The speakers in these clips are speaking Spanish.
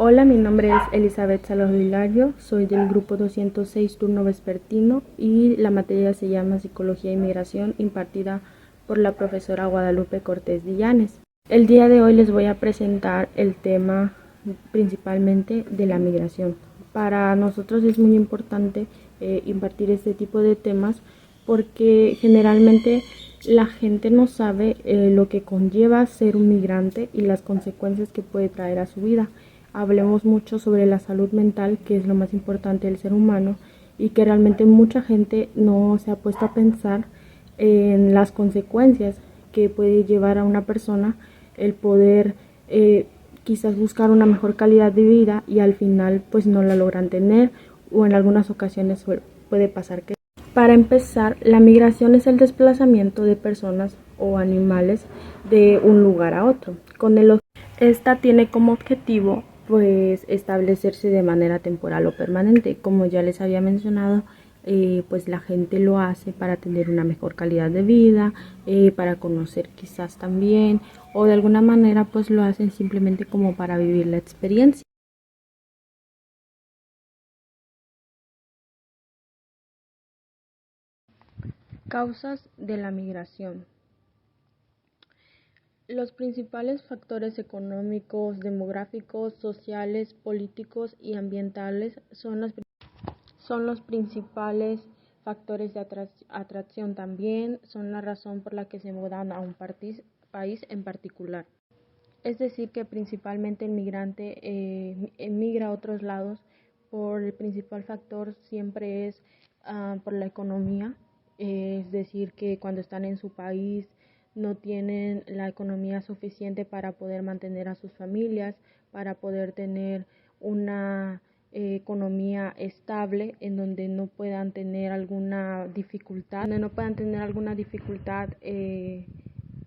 Hola, mi nombre es Elizabeth Salazar Hilario, soy del grupo 206 turno vespertino y la materia se llama Psicología e Inmigración impartida por la profesora Guadalupe Cortés Dillanes. El día de hoy les voy a presentar el tema principalmente de la migración. Para nosotros es muy importante impartir este tipo de temas porque generalmente la gente no sabe lo que conlleva ser un migrante y las consecuencias que puede traer a su vida. Hablemos mucho sobre la salud mental, que es lo más importante del ser humano, y que realmente mucha gente no se ha puesto a pensar en las consecuencias que puede llevar a una persona el poder quizás buscar una mejor calidad de vida y al final pues no la logran tener, o en algunas ocasiones puede pasar que... Para empezar, la migración es el desplazamiento de personas o animales de un lugar a otro. Esta tiene como objetivo pues establecerse de manera temporal o permanente. Como ya les había mencionado, pues la gente lo hace para tener una mejor calidad de vida, para conocer quizás también, o de alguna manera pues lo hacen simplemente como para vivir la experiencia. Causas de la migración. Los principales factores económicos, demográficos, sociales, políticos y ambientales son los principales factores de atracción. También son la razón por la que se mudan a un país en particular. Es decir, que principalmente el migrante emigra a otros lados por el principal factor siempre es por la economía. Es decir, que cuando están en su país no tienen la economía suficiente para poder mantener a sus familias, para poder tener una economía estable en donde no puedan tener alguna dificultad,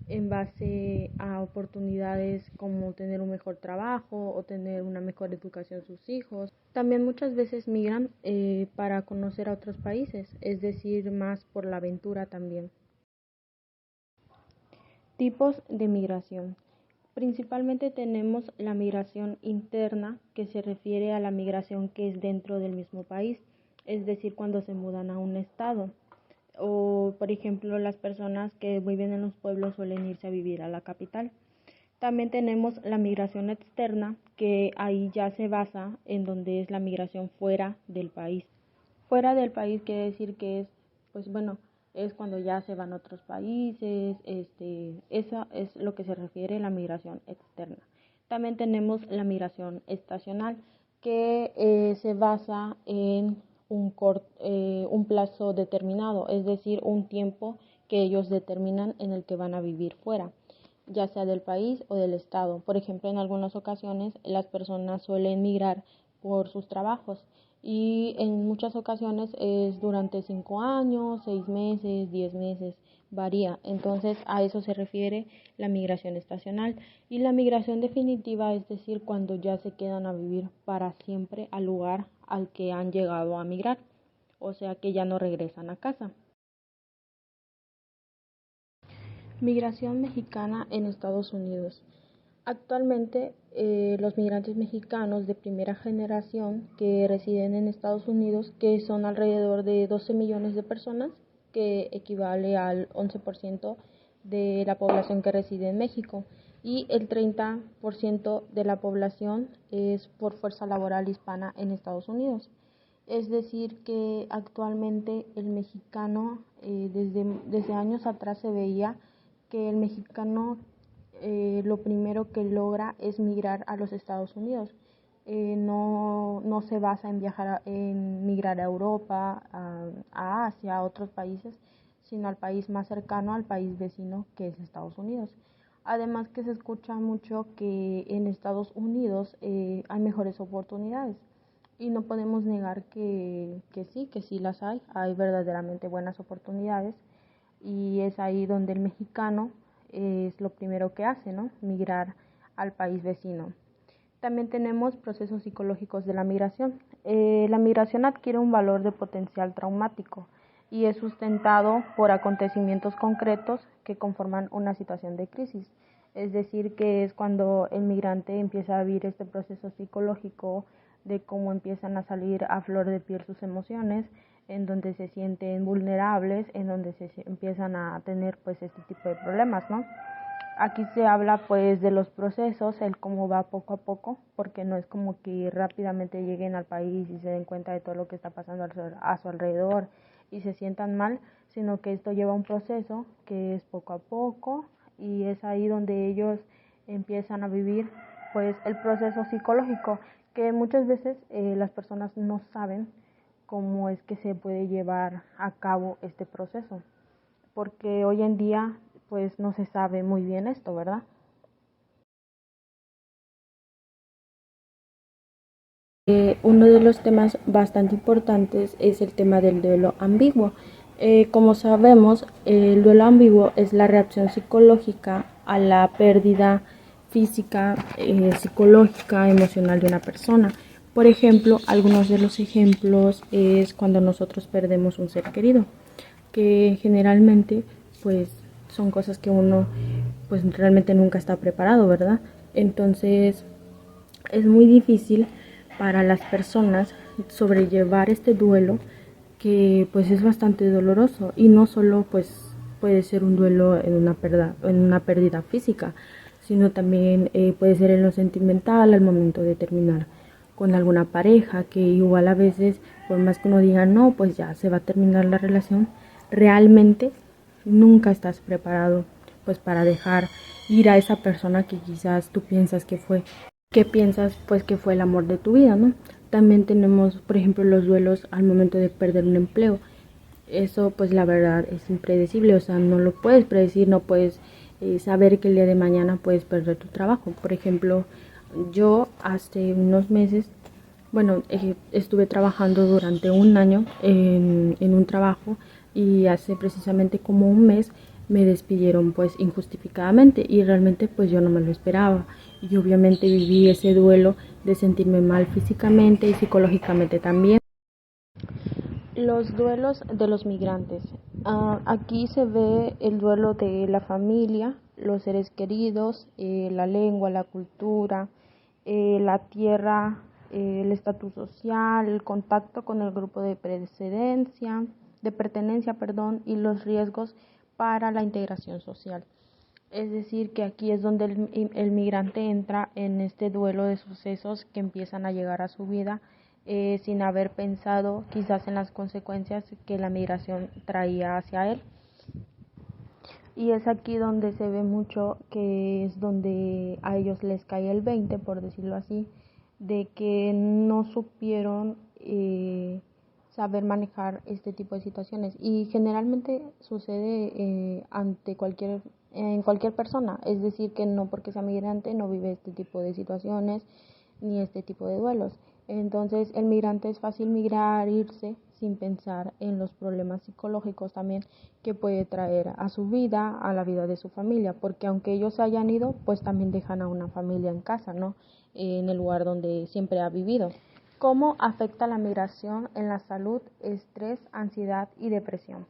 en base a oportunidades como tener un mejor trabajo o tener una mejor educación sus hijos. También muchas veces migran para conocer a otros países, es decir, más por la aventura también. Tipos de migración. Principalmente tenemos la migración interna, que se refiere a la migración que es dentro del mismo país, es decir, cuando se mudan a un estado. O, por ejemplo, las personas que viven en los pueblos suelen irse a vivir a la capital. También tenemos la migración externa, que ahí ya se basa en donde es la migración fuera del país. Fuera del país quiere decir que es, pues bueno, es cuando ya se van a otros países, eso es lo que se refiere a la migración externa. También tenemos la migración estacional, que se basa en un plazo determinado, es decir, un tiempo que ellos determinan en el que van a vivir fuera, ya sea del país o del estado. Por ejemplo, en algunas ocasiones las personas suelen migrar por sus trabajos y en muchas ocasiones es durante 5 años, 6 meses, 10 meses, varía. Entonces a eso se refiere la migración estacional. Y la migración definitiva, es decir, cuando ya se quedan a vivir para siempre al lugar al que han llegado a migrar, o sea que ya no regresan a casa. Migración mexicana en Estados Unidos. Actualmente, los migrantes mexicanos de primera generación que residen en Estados Unidos, que son alrededor de 12 millones de personas, que equivale al 11% de la población que reside en México, y el 30% de la población es por fuerza laboral hispana en Estados Unidos. Es decir, que actualmente el mexicano, desde años atrás se veía que el mexicano lo primero que logra es migrar a los Estados Unidos. No se basa en en migrar a Europa, a Asia, a otros países, sino al país más cercano, al país vecino que es Estados Unidos. Además que se escucha mucho que en Estados Unidos hay mejores oportunidades y no podemos negar que sí las hay verdaderamente buenas oportunidades y es ahí donde el mexicano es lo primero que hace, ¿no? Migrar al país vecino. También tenemos procesos psicológicos de la migración. La migración adquiere un valor de potencial traumático. y es sustentado por acontecimientos concretos que conforman una situación de crisis. Es decir, que es cuando el migrante empieza a vivir este proceso psicológico de cómo empiezan a salir a flor de piel sus emociones, en donde se sienten vulnerables, en donde se empiezan a tener pues este tipo de problemas, ¿no? Aquí se habla pues de los procesos, el cómo va poco a poco, porque no es como que rápidamente lleguen al país y se den cuenta de todo lo que está pasando a su alrededor y se sientan mal, sino que esto lleva un proceso que es poco a poco y es ahí donde ellos empiezan a vivir pues el proceso psicológico, que muchas veces las personas no saben cómo es que se puede llevar a cabo este proceso, porque hoy en día pues no se sabe muy bien esto, ¿verdad? Uno de los temas bastante importantes es el tema del duelo ambiguo. Como sabemos, el duelo ambiguo es la reacción psicológica a la pérdida física, psicológica, emocional de una persona. Por ejemplo, algunos de los ejemplos es cuando nosotros perdemos un ser querido, que generalmente pues son cosas que uno pues realmente nunca está preparado, ¿verdad? Entonces es muy difícil para las personas sobrellevar este duelo, que pues es bastante doloroso, y no solo pues puede ser un duelo en una pérdida física, sino también puede ser en lo sentimental al momento de terminar con alguna pareja, que igual a veces por más que uno diga no, pues ya se va a terminar la relación, realmente nunca estás preparado pues para dejar ir a esa persona que quizás tú piensas que piensas pues que fue el amor de tu vida, ¿no? También tenemos, por ejemplo, los duelos al momento de perder un empleo. Eso pues la verdad es impredecible, o sea, no lo puedes predecir, no puedes saber que el día de mañana puedes perder tu trabajo. Por ejemplo, yo hace unos meses, bueno, estuve trabajando durante un año en un trabajo, y hace precisamente como un mes me despidieron pues injustificadamente, y realmente pues yo no me lo esperaba, y obviamente viví ese duelo de sentirme mal físicamente y psicológicamente también. Los duelos de los migrantes. Aquí se ve el duelo de la familia, los seres queridos, la lengua, la cultura, la tierra, el estatus social, el contacto con el grupo de pertenencia, perdón, y los riesgos para la integración social. Es decir, que aquí es donde el migrante entra en este duelo de sucesos que empiezan a llegar a su vida, sin haber pensado quizás en las consecuencias que la migración traía hacia él. Y es aquí donde se ve mucho, que es donde a ellos les cae el 20, por decirlo así, de que no supieron saber manejar este tipo de situaciones. Y generalmente sucede en cualquier persona, es decir, que no porque sea migrante no vive este tipo de situaciones ni este tipo de duelos. Entonces, el migrante es fácil migrar, irse, sin pensar en los problemas psicológicos también que puede traer a su vida, a la vida de su familia, porque aunque ellos hayan ido, pues también dejan a una familia en casa, ¿no? En el lugar donde siempre ha vivido. ¿Cómo afecta la migración en la salud, estrés, ansiedad y depresión?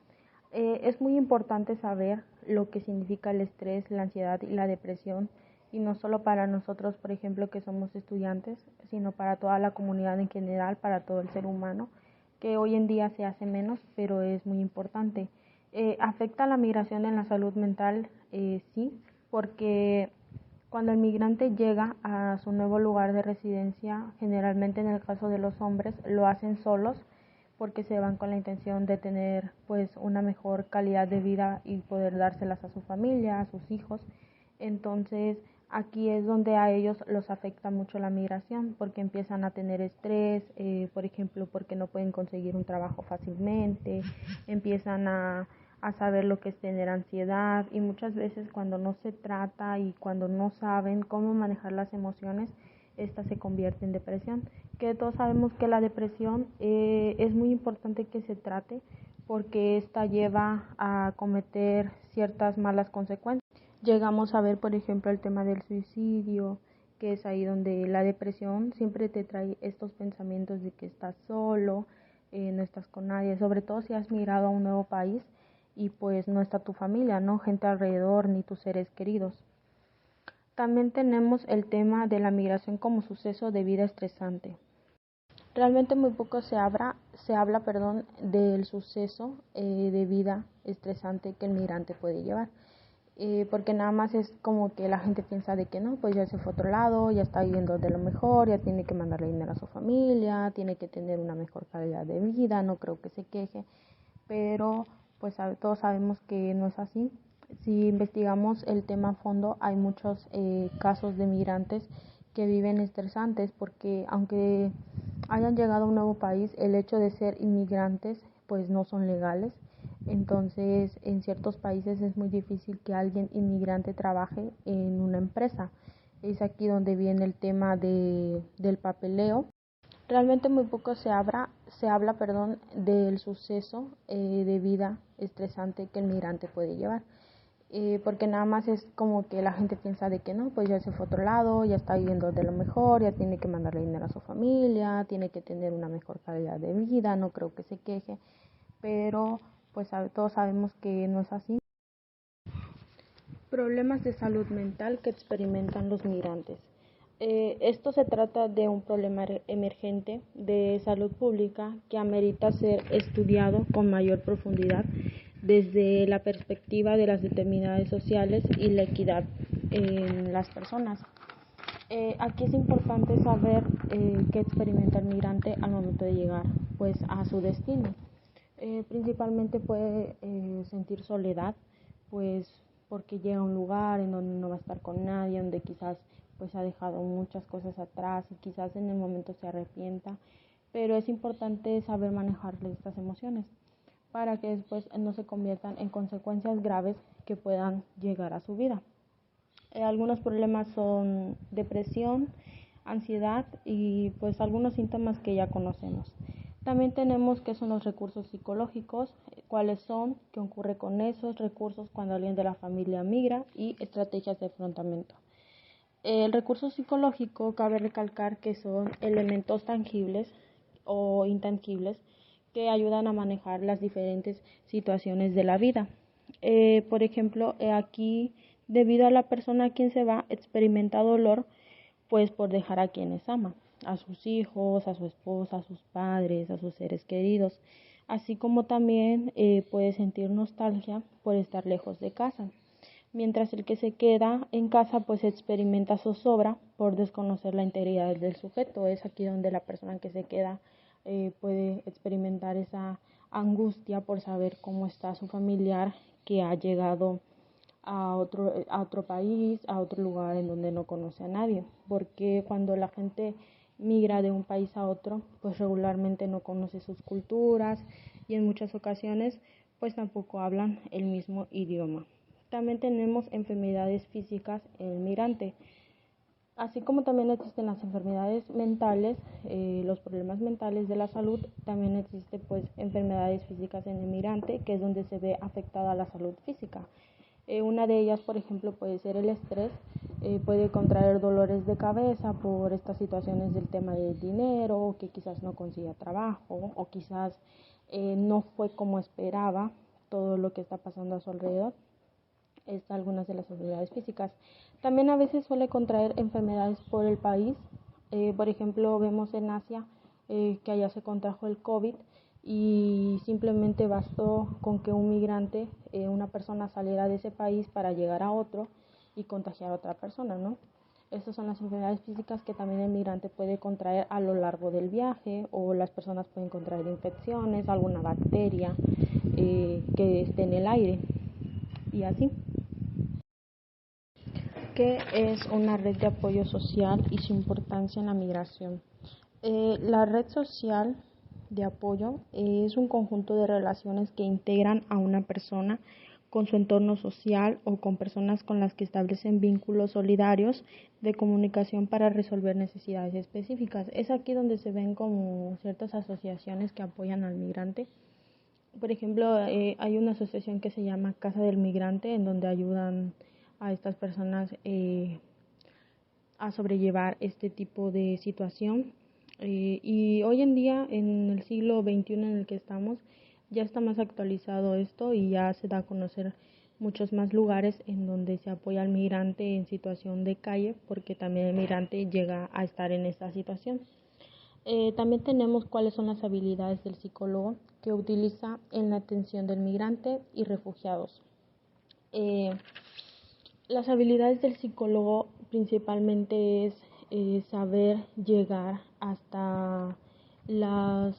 Es muy importante saber lo que significa el estrés, la ansiedad y la depresión, y no solo para nosotros, por ejemplo, que somos estudiantes, sino para toda la comunidad en general, para todo el ser humano, que hoy en día se hace menos, pero es muy importante. ¿Afecta la migración en la salud mental? Sí, porque cuando el migrante llega a su nuevo lugar de residencia, generalmente en el caso de los hombres, lo hacen solos, porque se van con la intención de tener pues una mejor calidad de vida y poder dárselas a su familia, a sus hijos. Entonces, aquí es donde a ellos los afecta mucho la migración, porque empiezan a tener estrés, por ejemplo, porque no pueden conseguir un trabajo fácilmente, empiezan a saber lo que es tener ansiedad, y muchas veces cuando no se trata y cuando no saben cómo manejar las emociones, esta se convierte en depresión. Que todos sabemos que la depresión es muy importante que se trate, porque esta lleva a cometer ciertas malas consecuencias. Llegamos a ver, por ejemplo, el tema del suicidio, que es ahí donde la depresión siempre te trae estos pensamientos de que estás solo, no estás con nadie, sobre todo si has migrado a un nuevo país y pues no está tu familia, ¿no? Gente alrededor ni tus seres queridos. También tenemos el tema de la migración como suceso de vida estresante. Realmente muy poco se habla del suceso de vida estresante que el migrante puede llevar. Porque nada más es como que la gente piensa de que no, pues ya se fue a otro lado, ya está viviendo de lo mejor, ya tiene que mandarle dinero a su familia, tiene que tener una mejor calidad de vida, no creo que se queje, pero pues todos sabemos que no es así. Si investigamos el tema a fondo, hay muchos casos de migrantes que viven estresantes porque aunque hayan llegado a un nuevo país, el hecho de ser inmigrantes pues no son legales. Entonces, en ciertos países es muy difícil que alguien inmigrante trabaje en una empresa. Es aquí donde viene el tema del papeleo. Realmente muy poco se habla del suceso de vida estresante que el migrante puede llevar. Porque nada más es como que la gente piensa de que no, pues ya se fue a otro lado, ya está viviendo de lo mejor, ya tiene que mandarle dinero a su familia, tiene que tener una mejor calidad de vida, no creo que se queje, pero pues todos sabemos que no es así. Problemas de salud mental que experimentan los migrantes. Esto se trata de un problema emergente de salud pública que amerita ser estudiado con mayor profundidad desde la perspectiva de las determinadas sociales y la equidad en las personas. Aquí es importante saber qué experimenta el migrante al momento de llegar pues, a su destino. Principalmente puede sentir soledad, pues porque llega a un lugar en donde no va a estar con nadie, donde quizás pues ha dejado muchas cosas atrás y quizás en el momento se arrepienta, pero es importante saber manejar estas emociones para que después no se conviertan en consecuencias graves que puedan llegar a su vida. Algunos problemas son depresión, ansiedad y pues algunos síntomas que ya conocemos. También tenemos qué son los recursos psicológicos, cuáles son, qué ocurre con esos recursos cuando alguien de la familia migra y estrategias de afrontamiento. El recurso psicológico cabe recalcar que son elementos tangibles o intangibles que ayudan a manejar las diferentes situaciones de la vida. Por ejemplo, aquí, debido a la persona a quien se va, experimenta dolor, pues por dejar a quienes ama, a sus hijos, a su esposa, a sus padres, a sus seres queridos, así como también puede sentir nostalgia por estar lejos de casa. Mientras el que se queda en casa pues experimenta zozobra por desconocer la integridad del sujeto. Es aquí donde la persona que se queda puede experimentar esa angustia por saber cómo está su familiar que ha llegado a otro país, a otro lugar en donde no conoce a nadie. Porque cuando la gente migra de un país a otro, pues regularmente no conoce sus culturas y en muchas ocasiones pues tampoco hablan el mismo idioma. También tenemos enfermedades físicas en el migrante. Así como también existen las enfermedades mentales, los problemas mentales de la salud, también existe pues enfermedades físicas en el migrante, que es donde se ve afectada la salud física. Una de ellas, por ejemplo, puede ser el estrés, puede contraer dolores de cabeza por estas situaciones del tema del dinero, que quizás no consiga trabajo o quizás no fue como esperaba todo lo que está pasando a su alrededor. Algunas de las enfermedades físicas. También a veces suele contraer enfermedades por el país. Por ejemplo, vemos en Asia que allá se contrajo el COVID y simplemente bastó con que un migrante, una persona saliera de ese país para llegar a otro y contagiar a otra persona, ¿no? Estas son las enfermedades físicas que también el migrante puede contraer a lo largo del viaje o las personas pueden contraer infecciones, alguna bacteria que esté en el aire y así. ¿Qué es una red de apoyo social y su importancia en la migración? La red social de apoyo es un conjunto de relaciones que integran a una persona con su entorno social o con personas con las que establecen vínculos solidarios de comunicación para resolver necesidades específicas. Es aquí donde se ven como ciertas asociaciones que apoyan al migrante. Por ejemplo, hay una asociación que se llama Casa del Migrante, en donde ayudan a estas personas a sobrellevar este tipo de situación. Y hoy en día, en el siglo XXI en el que estamos, ya está más actualizado esto y ya se da a conocer muchos más lugares en donde se apoya al migrante en situación de calle, porque también el migrante llega a estar en esta situación. También tenemos cuáles son las habilidades del psicólogo que utiliza en la atención del migrante y refugiados. Eh, las habilidades del psicólogo principalmente es saber llegar hasta los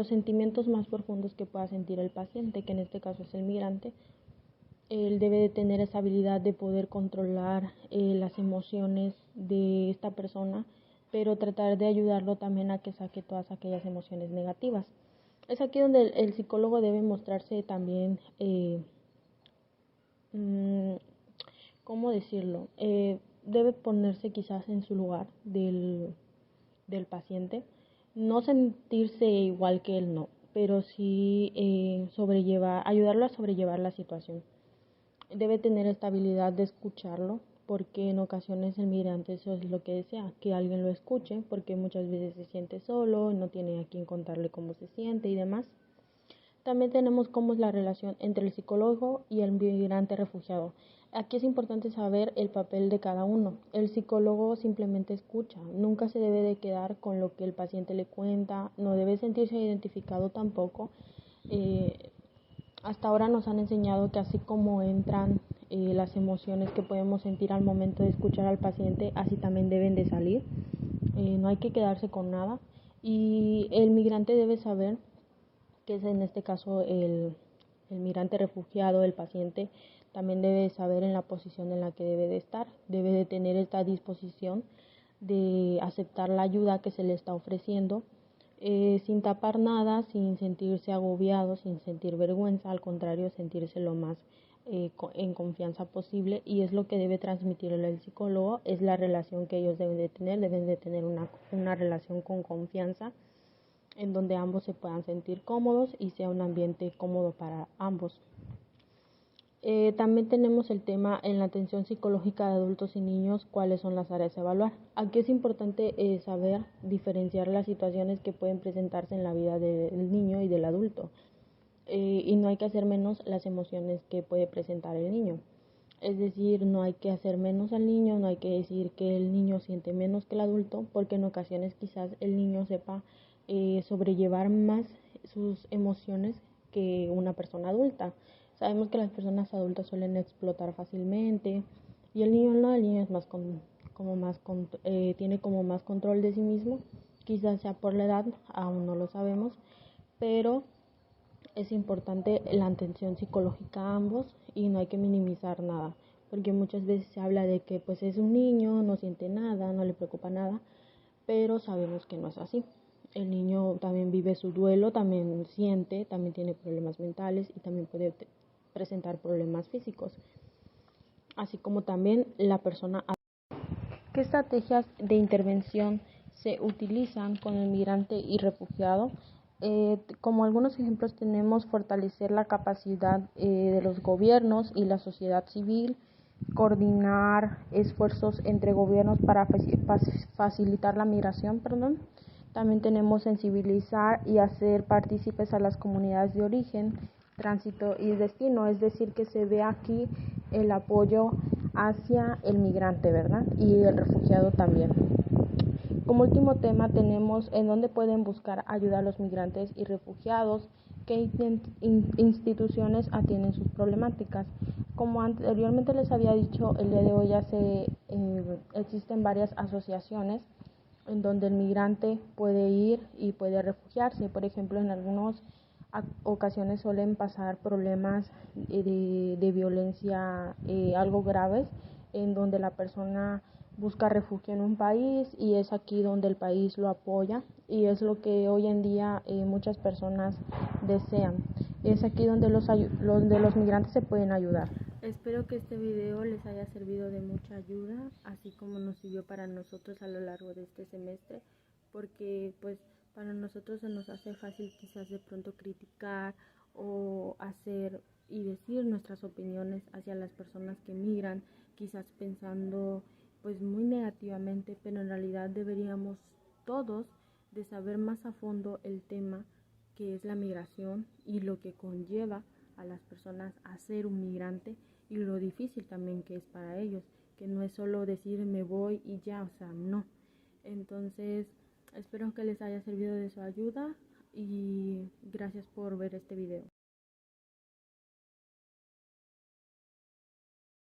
sentimientos más profundos que pueda sentir el paciente, que en este caso es el migrante. Él debe de tener esa habilidad de poder controlar las emociones de esta persona, pero tratar de ayudarlo también a que saque todas aquellas emociones negativas. Es aquí donde el psicólogo debe mostrarse también, ¿cómo decirlo? Debe ponerse quizás en su lugar del paciente, no sentirse igual que él, no, pero sí ayudarlo a sobrellevar la situación. Debe tener esta habilidad de escucharlo, porque en ocasiones el migrante eso es lo que desea, que alguien lo escuche, porque muchas veces se siente solo, no tiene a quien contarle cómo se siente y demás. También tenemos cómo es la relación entre el psicólogo y el migrante refugiado. Aquí es importante saber el papel de cada uno. El psicólogo simplemente escucha, nunca se debe de quedar con lo que el paciente le cuenta, no debe sentirse identificado tampoco. Hasta ahora nos han enseñado que así como entran las emociones que podemos sentir al momento de escuchar al paciente, así también deben de salir. No hay que quedarse con nada y el migrante debe saber, que es en este caso el migrante refugiado, el paciente, también debe saber en la posición en la que debe de estar, debe de tener esta disposición de aceptar la ayuda que se le está ofreciendo, sin tapar nada, sin sentirse agobiado, sin sentir vergüenza, al contrario, sentirse lo más en confianza posible, y es lo que debe transmitirle el psicólogo, es la relación que ellos deben de tener una relación con confianza, en donde ambos se puedan sentir cómodos y sea un ambiente cómodo para ambos. También tenemos el tema en la atención psicológica de adultos y niños, cuáles son las áreas a evaluar. Aquí es importante saber diferenciar las situaciones que pueden presentarse en la vida del niño y del adulto, y no hay que hacer menos las emociones que puede presentar el niño. Es decir, no hay que hacer menos al niño, no hay que decir que el niño siente menos que el adulto, porque en ocasiones quizás el niño sepa sobrellevar más sus emociones que una persona adulta. Sabemos que las personas adultas suelen explotar fácilmente y el niño no, el niño es tiene como más control de sí mismo, quizás sea por la edad, aún no lo sabemos, pero es importante la atención psicológica a ambos y no hay que minimizar nada, porque muchas veces se habla de que pues es un niño, no siente nada, no le preocupa nada, pero sabemos que no es así. El niño también vive su duelo, también siente, también tiene problemas mentales y también puede presentar problemas físicos, así como también la persona. ¿Qué estrategias de intervención se utilizan con el migrante y refugiado? Como algunos ejemplos tenemos fortalecer la capacidad de los gobiernos y la sociedad civil, coordinar esfuerzos entre gobiernos para facilitar la migración, También tenemos sensibilizar y hacer partícipes a las comunidades de origen, tránsito y destino, es decir, que se ve aquí el apoyo hacia el migrante, ¿verdad? Y el refugiado también. Como último tema tenemos en dónde pueden buscar ayuda a los migrantes y refugiados, qué instituciones atienden sus problemáticas. Como anteriormente les había dicho, el día de hoy existen varias asociaciones en donde el migrante puede ir y puede refugiarse. Por ejemplo, en algunas ocasiones suelen pasar problemas de violencia algo graves, en donde la persona busca refugio en un país y es aquí donde el país lo apoya, y es lo que hoy en día muchas personas desean. Es aquí donde los migrantes se pueden ayudar. Espero que este video les haya servido de mucha ayuda, así como nos sirvió para nosotros a lo largo de este semestre, porque pues para nosotros se nos hace fácil quizás de pronto criticar o hacer y decir nuestras opiniones hacia las personas que migran, quizás pensando pues muy negativamente, pero en realidad deberíamos todos de saber más a fondo el tema que es la migración y lo que conlleva a las personas a ser un migrante y lo difícil también que es para ellos, que no es solo decir me voy y ya, o sea, no. Entonces, espero que les haya servido de su ayuda y gracias por ver este video.